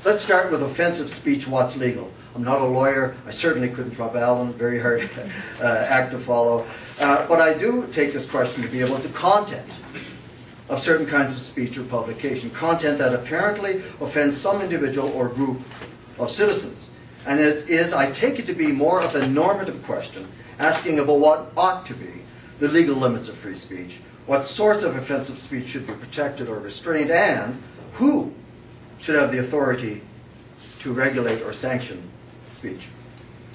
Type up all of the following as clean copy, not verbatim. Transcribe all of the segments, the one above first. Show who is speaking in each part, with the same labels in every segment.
Speaker 1: Let's start with offensive speech, what's legal. I'm not a lawyer. I certainly couldn't trump Alan. Very hard act to follow. But I do take this question to be about the content of certain kinds of speech or publication. Content that apparently offends some individual or group of citizens. And it is, I take it to be more of a normative question, asking about what ought to be the legal limits of free speech, what sorts of offensive speech should be protected or restrained, and who should have the authority to regulate or sanction speech.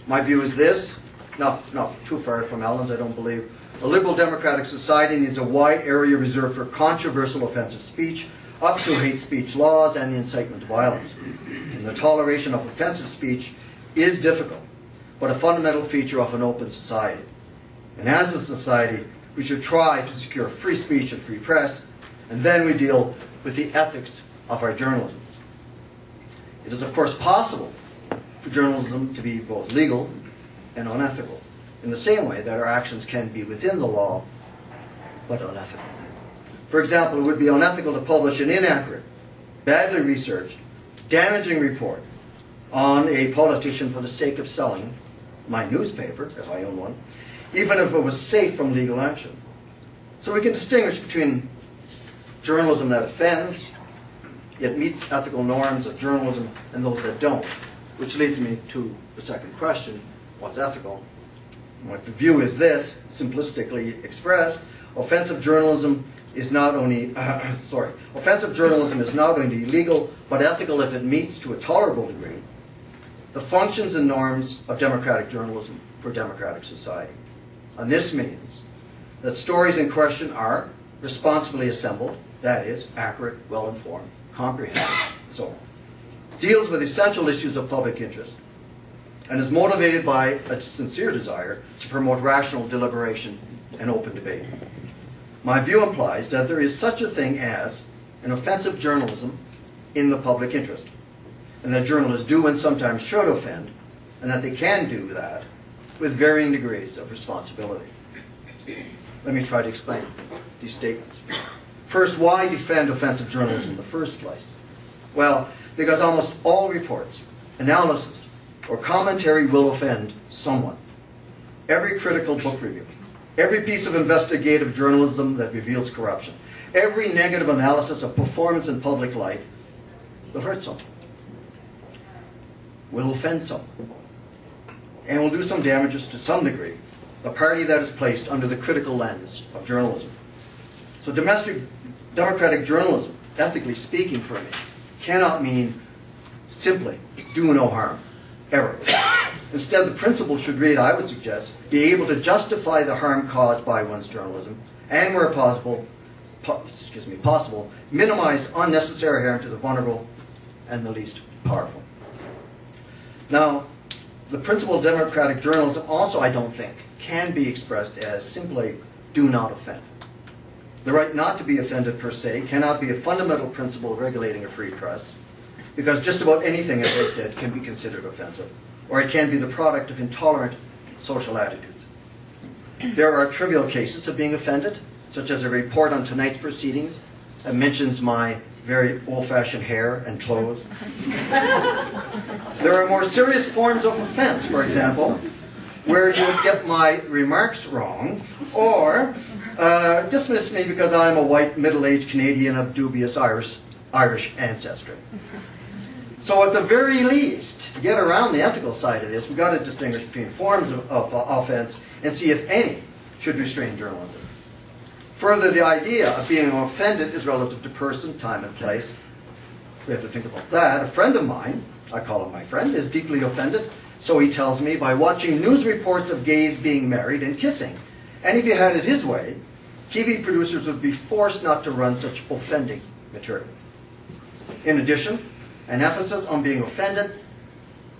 Speaker 1: My view is this, not too far from Alan's, I don't believe. A liberal democratic society needs a wide area reserved for controversial offensive speech, up to hate speech laws and the incitement to violence. And the toleration of offensive speech is difficult, but a fundamental feature of an open society. And as a society, we should try to secure free speech and free press, and then we deal with the ethics of our journalism. It is, of course, possible for journalism to be both legal and unethical, in the same way that our actions can be within the law, but unethical. For example, it would be unethical to publish an inaccurate, badly researched, damaging report on a politician for the sake of selling my newspaper, if I own one, even if it was safe from legal action. So we can distinguish between journalism that offends, yet meets ethical norms of journalism, and those that don't, which leads me to the second question, what's ethical? My view is this, simplistically expressed: offensive journalism is not only offensive journalism is not only legal but ethical if it meets, to a tolerable degree, the functions and norms of democratic journalism for democratic society. And this means that stories in question are responsibly assembled, that is, accurate, well-informed, comprehensive, and so on. Deals with essential issues of public interest, and is motivated by a sincere desire to promote rational deliberation and open debate. My view implies that there is such a thing as an offensive journalism in the public interest, and that journalists do and sometimes should offend, and that they can do that with varying degrees of responsibility. Let me try to explain these statements. First, why defend offensive journalism in the first place? Well, because almost all reports, analysis, or commentary will offend someone. Every critical book review, every piece of investigative journalism that reveals corruption, every negative analysis of performance in public life will hurt someone, will offend someone, and will do some damages to some degree, the party that is placed under the critical lens of journalism. So democratic journalism, ethically speaking for me, cannot mean simply do no harm, ever. Instead, the principle should read, I would suggest, be able to justify the harm caused by one's journalism, and where possible, minimize unnecessary harm to the vulnerable and the least powerful. Now, the principle of democratic journalism also, I don't think, can be expressed as simply do not offend. The right not to be offended per se cannot be a fundamental principle regulating a free press, because just about anything, as I said, can be considered offensive, or it can be the product of intolerant social attitudes. There are trivial cases of being offended, such as a report on tonight's proceedings that mentions my very old-fashioned hair and clothes. There are more serious forms of offense, for example, where you would get my remarks wrong, or dismiss me because I'm a white, middle-aged Canadian of dubious Irish ancestry. So at the very least, to get around the ethical side of this, we've got to distinguish between forms of offense and see if any should restrain journalism. Further, the idea of being offended is relative to person, time, and place. We have to think about that. A friend of mine, I call him my friend, is deeply offended, so he tells me, by watching news reports of gays being married and kissing. And if he had it his way, TV producers would be forced not to run such offending material. In addition, an emphasis on being offended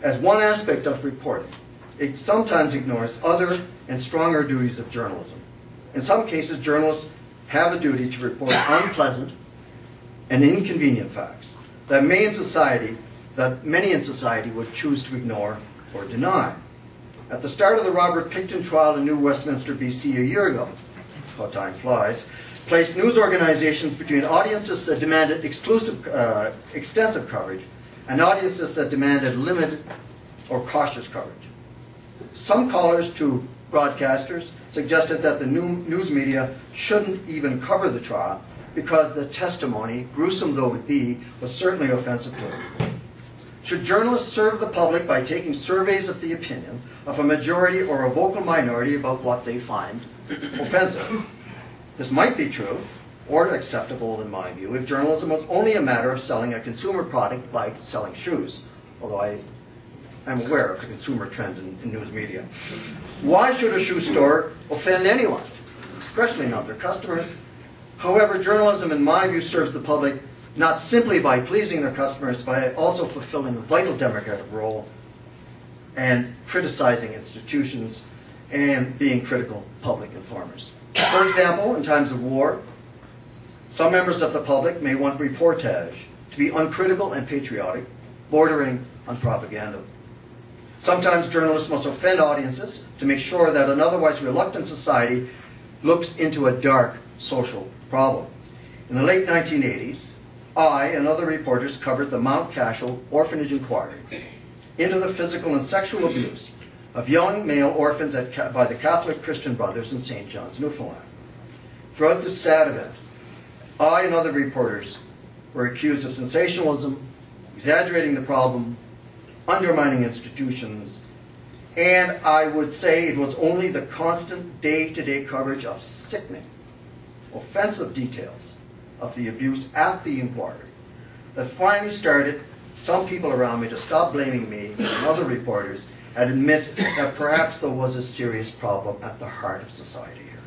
Speaker 1: as one aspect of reporting, it sometimes ignores other and stronger duties of journalism. In some cases, journalists have a duty to report unpleasant and inconvenient facts that many in society would choose to ignore or deny. At the start of the Robert Pickton trial in New Westminster, BC a year ago, how time flies, placed news organizations between audiences that demanded extensive coverage and audiences that demanded limited or cautious coverage. Some callers to broadcasters suggested that the news media shouldn't even cover the trial because the testimony, gruesome though it be, was certainly offensive to them. Should journalists serve the public by taking surveys of the opinion of a majority or a vocal minority about what they find offensive? This might be true, or acceptable in my view, if journalism was only a matter of selling a consumer product like selling shoes, although I am aware of the consumer trend in news media. Why should a shoe store offend anyone, especially not their customers? However, journalism, in my view, serves the public not simply by pleasing their customers, but also fulfilling a vital democratic role and criticizing institutions and being critical public informers. For example, in times of war, some members of the public may want reportage to be uncritical and patriotic, bordering on propaganda. Sometimes journalists must offend audiences to make sure that an otherwise reluctant society looks into a dark social problem. In the late 1980s, I and other reporters covered the Mount Cashel Orphanage Inquiry into the physical and sexual abuse of young male orphans by the Catholic Christian Brothers in St. John's, Newfoundland. Throughout this sad event, I and other reporters were accused of sensationalism, exaggerating the problem, undermining institutions, and I would say it was only the constant day-to-day coverage of sickening, offensive details of the abuse at the inquiry that finally started some people around me to stop blaming me and other reporters and admit that perhaps there was a serious problem at the heart of society here.